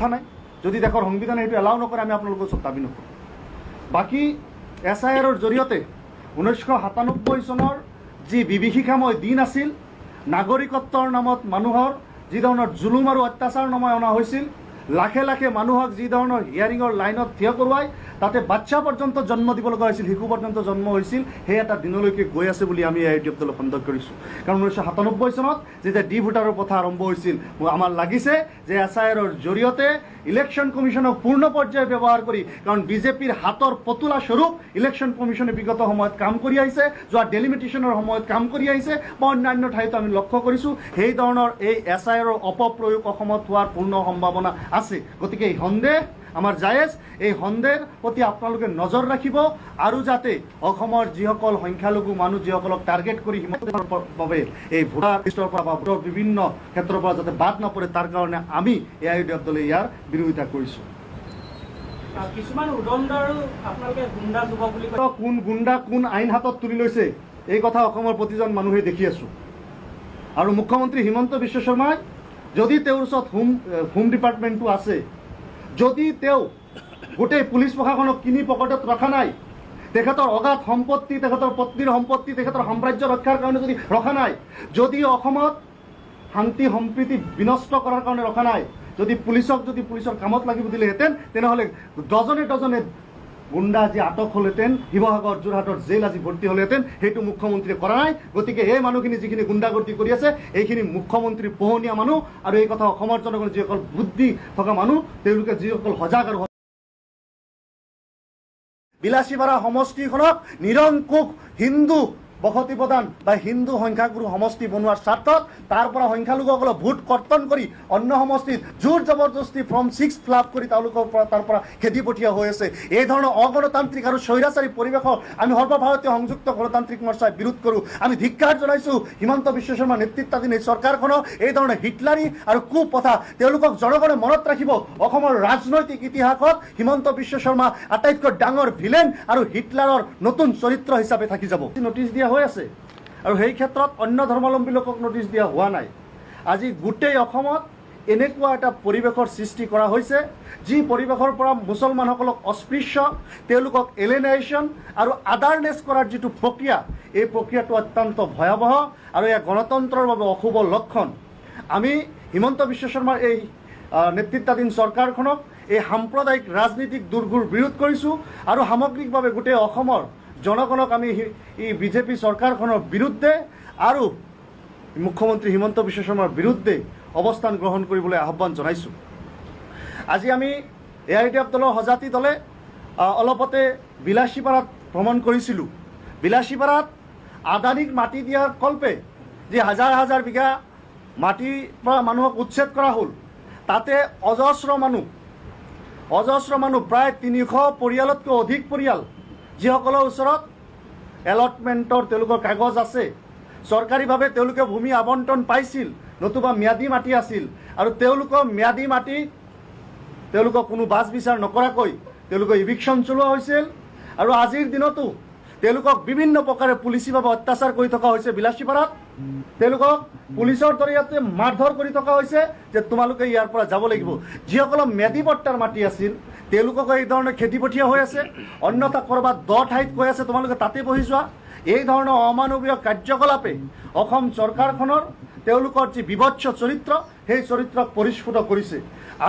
কথা নাই যদি দেশৰ সংবিধানে সেইটো এলাও নকৰে আমি আপোনালোকৰ ওচৰত দাবী নকৰোঁ বাকী SIRৰ জৰিয়তে 1997 চনৰ যি বিভীষিকাময় দিন আছিল নাগৰিকত্বৰ নামত মানুহৰ যি ধৰণৰ জুলুম আৰু অত্যাচাৰ নমাই অনা হৈছিল লাখে লাখে মানুহক যি ধৰণৰ হিয়াৰিঙৰ লাইনত থিয় কৰোৱাই তাতে বাচ্চা পৰ্যন্ত জন্ম দিব লগা হৈছিল শিশু পৰ্যন্ত জন্ম হৈছিল সেই এটা দিনলৈকে গৈ আছে বুলি আমি AIUDF দলে সন্দেহ কৰিছোঁ কাৰণ 1997 চনত যেতিয়া ডি ভোটাৰৰ কথা আৰম্ভ হৈছিল আমাৰ লাগিছে যে SIRৰ জৰিয়তে ইলেকশ্যন কমিশ্যনক পূৰ্ণ পৰ্যায়ে ব্যৱহাৰ কৰি কাৰণ বিজেপিৰ হাতৰ পতুলা স্বৰূপ ইলেকশ্যন কমিশ্যনে বিগত সময়ত কাম কৰি আহিছে যোৱা ডেলিমিটেশ্যনৰ সময়ত কাম কৰি আহিছে বা অন্যান্য ঠাইতো আমি লক্ষ্য কৰিছোঁ সেই ধৰণৰ এই SIRৰ অপপ্ৰয়োগ অসমত হোৱাৰ পূৰ্ণ সম্ভাৱনা আছে গতিকে এই সন্দেহ আমাৰ জায়েজ এই সন্দেহৰ প্ৰতি আপোনালোকে নজৰ ৰাখিব আৰু যাতে অসমৰ যিসকল সংখ্যালঘু মানুহ যিসকলক টাৰ্গেট কৰি হিমন্তৰ বাবে এই ভোটাৰ লিষ্টৰ পৰা বা ভোটৰ বিভিন্ন ক্ষেত্ৰৰ পৰা যাতে বাদ নপৰে তাৰ কাৰণে আমি AIUDF দলে ইয়াৰ বিৰোধিতা কৰিছোঁ কিছুমান উদণ্ডাৰো আপোনালোকে গুণ্ডা যুৱ বুলি কোন গুণ্ডা কোন আইন হাতত তুলি লৈছে এই কথা অসমৰ প্ৰতিজন মানুহে দেখি আছোঁ আৰু মুখ্যমন্ত্ৰী হিমন্ত বিশ্ব শৰ্মাই যদি তেওঁৰ ওচৰত হোম ডিপাৰ্টমেণ্টটো আছে যদি তেওঁ গোটেই পুলিচ প্ৰশাসনক কিনি পকেটত ৰখা নাই তেখেতৰ অগাধ সম্পত্তি তেখেতৰ পত্নীৰ সম্পত্তি তেখেতৰ সাম্ৰাজ্য ৰক্ষাৰ কাৰণে যদি ৰখা নাই যদি অসমত শান্তি সম্প্ৰীতি বিনষ্ট কৰাৰ কাৰণে ৰখা নাই যদি পুলিচক যদি পুলিচৰ কামত লাগিব দিলেহেঁতেন তেনেহ'লে ডজনে ডজনে গুণ্ডা আজি আটক হ'লহেঁতেন শিৱসাগৰ যোৰহাটৰ জেল আজি ভৰ্তি হ'লহেঁতেন সেইটো মুখ্যমন্ত্ৰীয়ে কৰা নাই গতিকে এই মানুহখিনি যিখিনি গুণ্ডাগৰ্দি কৰি আছে এইখিনি মুখ্যমন্ত্ৰী পোহনীয়া মানুহ আৰু এই কথা অসমৰ জনগণৰ যিসকল বুদ্ধি থকা মানুহ তেওঁলোকে যিসকল সজাগ আৰু বিলাসীপাৰা সমষ্টিখনক নিৰংকুশ হিন্দু বসতি প্ৰদান বা হিন্দু সংখ্যাগুৰু সমষ্টি বনোৱাৰ স্বাৰ্থত তাৰ পৰা সংখ্যালঘুসকলক ভোট কৰ্তন কৰি অন্য সমষ্টিত জোৰ জবৰদস্তি ফৰ্ম 6 ফিল আপ কৰি তেওঁলোকৰ পৰা তাৰ পৰা খেদি পঠিওৱা হৈ আছে এই ধৰণৰ অগণতান্ত্ৰিক আৰু স্বৈৰাচাৰী পৰিৱেশক আমি সৰ্বভাৰতীয় সংযুক্ত গণতান্ত্ৰিক মৰ্চাই বিৰোধ কৰোঁ আমি ধিক্কাৰ জনাইছোঁ হিমন্ত বিশ্ব শৰ্মা নেতৃত্বাধীন এই চৰকাৰখনক এই ধৰণৰ হিটলাৰী আৰু কুপ্ৰথা তেওঁলোকক জনগণে মনত ৰাখিব অসমৰ ৰাজনৈতিক ইতিহাসত হিমন্ত বিশ্ব শৰ্মা আটাইতকৈ ডাঙৰ ভিলেন আৰু হিটলাৰৰ নতুন চৰিত্ৰ হিচাপে থাকি যাব নটিচ দিয়া হৈ আছে আৰু সেই ক্ষেত্ৰত অন্য ধৰ্মাৱলম্বী লোকক নটিচ দিয়া হোৱা নাই আজি গোটেই অসমত এনেকুৱা এটা পৰিৱেশৰ সৃষ্টি কৰা হৈছে যি পৰিৱেশৰ পৰা মুছলমানসকলক অস্পৃশ্য তেওঁলোকক এলিয়েনেশ্যন আৰু আদাৰনেছ কৰাৰ যিটো প্ৰক্ৰিয়া এই প্ৰক্ৰিয়াটো অত্যন্ত ভয়াৱহ আৰু এয়া গণতন্ত্ৰৰ বাবে অশুভ লক্ষণ আমি হিমন্ত বিশ্ব শৰ্মাৰ এই নেতৃত্বাধীন চৰকাৰখনক এই সাম্প্ৰদায়িক ৰাজনীতিক দুৰ্গুৰ বিৰোধ কৰিছোঁ আৰু সামগ্ৰিকভাৱে গোটেই অসমৰ জনগণক আমি এই বিজেপি চৰকাৰখনৰ বিৰুদ্ধে আৰু মুখ্যমন্ত্ৰী হিমন্ত বিশ্ব শৰ্মাৰ বিৰুদ্ধে অৱস্থান গ্ৰহণ কৰিবলৈ আহ্বান জনাইছোঁ আজি আমি AIUDF দলৰ সজাতি দলে অলপতে বিলাসীপাৰাত ভ্ৰমণ কৰিছিলোঁ বিলাসীপাৰাত আদানীক মাটি দিয়াৰ কল্পে যি হাজাৰ হাজাৰ বিঘা মাটিৰ পৰা মানুহক উচ্ছেদ কৰা হ'ল তাতে অজস্ৰ মানুহ প্ৰায় 300 পৰিয়ালতকৈ অধিক পৰিয়াল যিসকলৰ ওচৰত এলটমেণ্টৰ তেওঁলোকৰ কাগজ আছে চৰকাৰীভাৱে তেওঁলোকে ভূমি আবণ্টন পাইছিল নতুবা ম্যাদী মাটি আছিল আৰু তেওঁলোকৰ ম্যাদী মাটি তেওঁলোকক কোনো বাছ বিচাৰ নকৰাকৈ তেওঁলোকৰ ইভিকশ্যন চলোৱা হৈছিল আৰু আজিৰ দিনতো তেওঁলোকক বিভিন্ন প্ৰকাৰে পুলিচিভাৱে অত্যাচাৰ কৰি থকা হৈছে বিলাসীপাৰাত তেওঁলোকক পুলিচৰ জৰিয়তে মাৰধৰ কৰি থকা হৈছে যে তোমালোকে ইয়াৰ পৰা যাব লাগিব যিসকলৰ ম্যাদী পট্টাৰ মাটি আছিল তেওঁলোকক এই ধৰণে খেদি পঠিওৱা হৈ আছে অন্যথা ক'ৰবাত দ ঠাইত কৈ আছে তোমালোকে তাতে বহি যোৱা এই ধৰণৰ অমানৱীয় কাৰ্যকলাপে অসম চৰকাৰখনৰ তেওঁলোকৰ যি বিভৎস চৰিত্ৰ সেই চৰিত্ৰক পৰিস্ফুট কৰিছে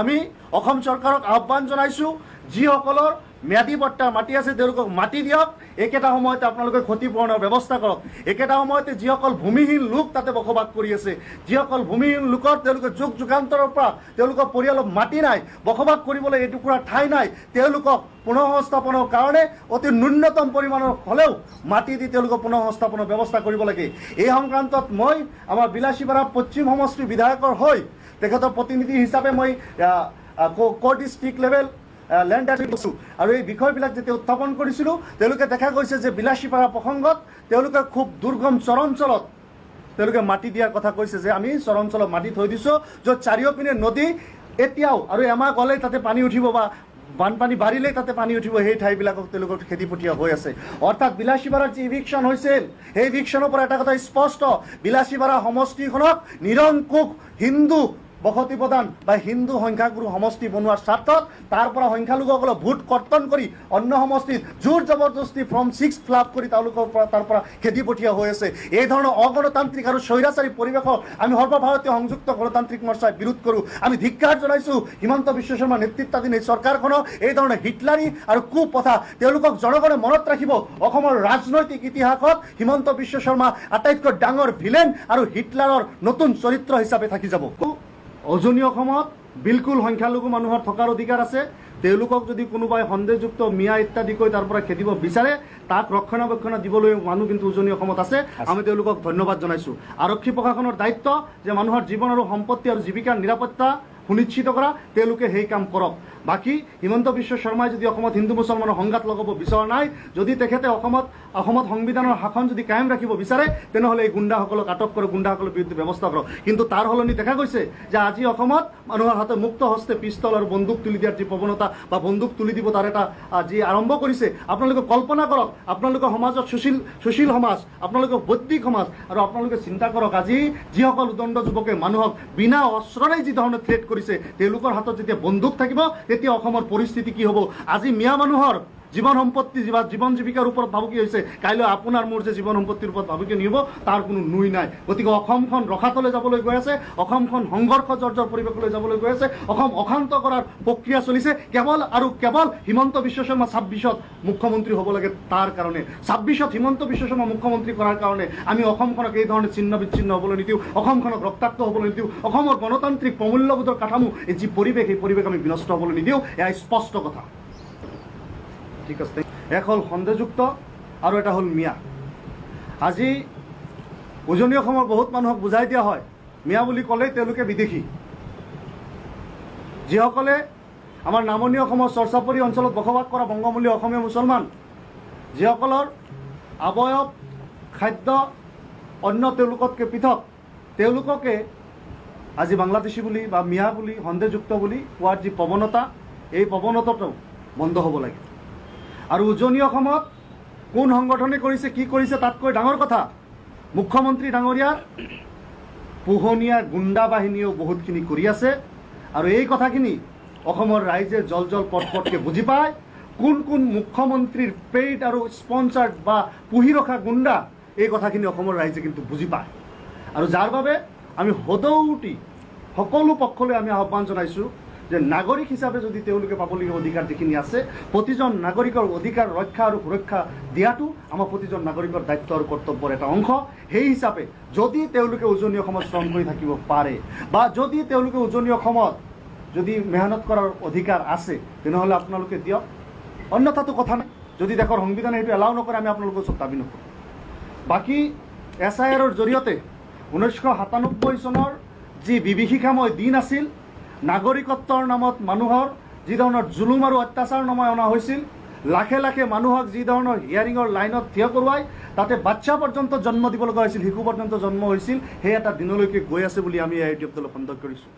আমি অসম চৰকাৰক আহ্বান জনাইছোঁ যিসকলৰ ম্যাদী পট্টাৰ মাটি আছে তেওঁলোকক মাটি দিয়ক একেটা সময়তে আপোনালোকে ক্ষতিপূৰণৰ ব্যৱস্থা কৰক একেটা সময়তে যিসকল ভূমিহীন লোক তাতে বসবাস কৰি আছে যিসকল ভূমিহীন লোকৰ তেওঁলোকে যুগ যুগান্তৰৰ পৰা তেওঁলোকৰ পৰিয়ালৰ মাটি নাই বসবাস কৰিবলৈ এটুকুৰা ঠাই নাই তেওঁলোকক পুনঃসংস্থাপনৰ কাৰণে অতি ন্যূনতম পৰিমাণৰ হ'লেও মাটি দি তেওঁলোকক পুনঃসংস্থাপনৰ ব্যৱস্থা কৰিব লাগে এই সংক্ৰান্তত মই আমাৰ বিলাসীপাৰা পশ্চিম সমষ্টিৰ বিধায়কৰ হৈ তেখেতৰ প্ৰতিনিধি হিচাপে মই ক' ডিষ্ট্ৰিক্ট লেভেল লেণ্ড কৰিছোঁ আৰু এই বিষয়বিলাক যেতিয়া উত্থাপন কৰিছিলোঁ তেওঁলোকে দেখা গৈছে যে বিলাসীপাৰা প্ৰসংগত তেওঁলোকে খুব দুৰ্গম চৰাঞ্চলত তেওঁলোকে মাটি দিয়াৰ কথা কৈছে যে আমি চৰাঞ্চলত মাটি থৈ দিছোঁ য'ত চাৰিওপিনে নদী এতিয়াও আৰু এমাহ গ'লেই তাতে পানী উঠিব বা বানপানী বাঢ়িলেই তাতে পানী উঠিব সেই ঠাইবিলাকক তেওঁলোকক খেদি পঠিওৱা হৈ আছে অৰ্থাৎ বিলাসীপাৰাৰ যি ইভিকশ্যন হৈছিল সেই ইভিকশ্যনৰ পৰা এটা কথা স্পষ্ট বিলাসীপাৰা সমষ্টিখনক নিৰংকুশ হিন্দু বসতি প্ৰদান বা হিন্দু সংখ্যাগুৰু সমষ্টি বনোৱাৰ স্বাৰ্থত তাৰ পৰা সংখ্যালঘুসকলক ভোট কৰ্তন কৰি অন্য সমষ্টিত জোৰ জবৰদস্তি ফৰ্ম 6 ফিল আপ কৰি তেওঁলোকৰ পৰা তাৰ পৰা খেদি পঠিওৱা হৈ আছে। এই ধৰণৰ অগণতান্ত্ৰিক আৰু স্বৈৰাচাৰী পৰিৱেশক আমি সৰ্বভাৰতীয় সংযুক্ত গণতান্ত্ৰিক মৰ্চাই বিৰোধ কৰোঁ। আমি ধিক্কাৰ জনাইছোঁ হিমন্ত বিশ্ব শৰ্মা নেতৃত্বাধীন এই চৰকাৰখনক এই ধৰণৰ হিটলাৰী আৰু কুপ্ৰথা তেওঁলোকক জনগণে মনত ৰাখিব। অসমৰ ৰাজনৈতিক ইতিহাসত হিমন্ত বিশ্ব শৰ্মা আটাইতকৈ ডাঙৰ ভিলেন আৰু হিটলাৰৰ নতুন চৰিত্ৰ হিচাপে থাকি যাব। উজনি অসমত বিলকুল সংখ্যালঘু মানুহৰ থকাৰ অধিকাৰ আছে। তেওঁলোকক যদি কোনোবাই সন্দেহযুক্ত মিয়া ইত্যাদি কৈ তাৰ পৰা খেদিব বিচাৰে তাক ৰক্ষণাবেক্ষণ দিবলৈ মানুহ কিন্তু উজনি অসমত আছে। আমি তেওঁলোকক ধন্যবাদ জনাইছোঁ। আৰক্ষী প্ৰশাসনৰ দায়িত্ব যে মানুহৰ জীৱন আৰু সম্পত্তি আৰু জীৱিকাৰ নিৰাপত্তা সুনিশ্চিত কৰা, তেওঁলোকে সেই কাম কৰক। বাকী হিমন্ত বিশ্ব শৰ্মাই যদি অসমত হিন্দু মুছলমানৰ সংঘাত লগাব বিচৰা নাই, যদি তেখেতে অসমত সংবিধানৰ শাসন যদি কায়েম ৰাখিব বিচাৰে তেনেহ'লে এই গুণ্ডাসকলক আটক কৰক, গুণ্ডাসকলৰ বিৰুদ্ধে ব্যৱস্থা কৰক। কিন্তু তাৰ সলনি দেখা গৈছে যে আজি অসমত মানুহৰ হাতে মুক্ত হস্তে পিষ্টল আৰু বন্দুক তুলি দিয়াৰ যি প্ৰৱণতা বা বন্দুক তুলি দিব তাৰ এটা যি আৰম্ভ কৰিছে, আপোনালোকে কল্পনা কৰক। আপোনালোকৰ সমাজত সুশীল সমাজ, আপোনালোকৰ বৌদ্ধিক সমাজ, আৰু আপোনালোকে চিন্তা কৰক আজি যিসকল উদণ্ড যুৱকে মানুহক বিনা অস্ত্ৰৰে যি ধৰণে থ্ৰেট কৰিছে, তেওঁলোকৰ হাতত যেতিয়া বন্দুক থাকিব তেতিয়া অসমৰ পৰিস্থিতি কি হ'ব? আজি মিয়া মানুহৰ জীৱন সম্পত্তি জীৱন জীৱিকাৰ ওপৰত ভাবুকি হৈছে, কাইলৈ আপোনাৰ মোৰ যে জীৱন সম্পত্তিৰ ওপৰত ভাবুকি নিব তাৰ কোনো নুই নাই। গতিকে অসমখন ৰসাতলে যাবলৈ গৈ আছে, অসমখন সংঘৰ্ষজৰ্জৰ পৰিৱেশলৈ যাবলৈ গৈ আছে, অসম অশান্ত কৰাৰ প্ৰক্ৰিয়া চলিছে কেৱল আৰু কেৱল হিমন্ত বিশ্ব শৰ্মা 26ত মুখ্যমন্ত্ৰী হ'ব লাগে তাৰ কাৰণে। 26ত হিমন্ত বিশ্ব শৰ্মা মুখ্যমন্ত্ৰী কৰাৰ কাৰণে আমি অসমখনক এই ধৰণে ছিন্ন বিচ্ছিন্ন হ'বলৈ নিদিওঁ, অসমখনক ৰক্তাক্ত হ'বলৈ নিদিওঁ, অসমৰ গণতান্ত্ৰিক প্ৰমূল্যবোধৰ কাঠামো এই যি পৰিৱেশ এই পৰিৱেশ আমি বিনষ্ট হ'বলৈ নিদিওঁ। এয়া স্পষ্ট কথা। ঠিক আছে, এক হ'ল সন্দেহযুক্ত আৰু এটা হ'ল মিয়া। আজি উজনি অসমৰ বহুত মানুহক বুজাই দিয়া হয় মিয়া বুলি ক'লেই তেওঁলোকে বিদেশী। যিসকলে আমাৰ নামনি অসমৰ চৰ্চাপৰী অঞ্চলত বসবাস কৰা বংগমূলীয় অসমীয়া মুছলমান, যিসকলৰ অৱয়ব খাদ্য অন্য তেওঁলোকতকৈ পৃথক, তেওঁলোককে আজি বাংলাদেশী বুলি বা মিয়া বুলি সন্দেহযুক্ত বুলি কোৱাৰ যি প্ৰৱণতা, এই প্ৰৱণতাটো বন্ধ হ'ব লাগে। আৰু উজনি অসমত কোন সংগঠনে কৰিছে কি কৰিছে তাতকৈ ডাঙৰ কথা, মুখ্যমন্ত্ৰী ডাঙৰীয়াৰ পোহনীয়া গুণ্ডা বাহিনীয়েও বহুতখিনি কৰি আছে। আৰু এই কথাখিনি অসমৰ ৰাইজে জল পটকৈ বুজি পায়। কোন কোন মুখ্যমন্ত্ৰীৰ পেইড আৰু স্পনচাৰ্ড বা পুহি ৰখা গুণ্ডা, এই কথাখিনি অসমৰ ৰাইজে কিন্তু বুজি পায়। আৰু যাৰ বাবে আমি সদৌতি সকলো পক্ষলৈ আমি আহ্বান জনাইছোঁ যে নাগৰিক হিচাপে যদি তেওঁলোকে পাবলগীয়া অধিকাৰ যিখিনি আছে, প্ৰতিজন নাগৰিকৰ অধিকাৰ ৰক্ষা আৰু সুৰক্ষা দিয়াটো আমাৰ প্ৰতিজন নাগৰিকৰ দায়িত্ব আৰু কৰ্তব্যৰ এটা অংশ। সেই হিচাপে যদি তেওঁলোকে উজনি অসমত শ্ৰম কৰি থাকিব পাৰে বা যদি তেওঁলোকে উজনি অসমত যদি মেহনত কৰাৰ অধিকাৰ আছে তেনেহ'লে আপোনালোকে দিয়ক, অন্যথাটো কথা নাই। যদি দেশৰ সংবিধানে সেইটো এলাও নকৰে আমি আপোনালোকৰ ওচৰত দাবী নকৰোঁ। বাকী SIRৰ জৰিয়তে 1997 চনৰ যি বিভীষিকাময় দিন আছিল, নাগৰিকত্বৰ নামত মানুহৰ যি ধৰণৰ জুলুম আৰু অত্যাচাৰ নমাই অনা হৈছিল, লাখে লাখে মানুহক যি ধৰণৰ হিয়াৰিঙৰ লাইনত থিয় কৰোৱাই তাতে বাচ্চা পৰ্যন্ত জন্ম দিব লগা হৈছিল, শিশু পৰ্যন্ত জন্ম হৈছিল, সেই এটা দিনলৈকে গৈ আছে বুলি আমি এই ইউটিউব দলত সন্দেহ কৰিছোঁ।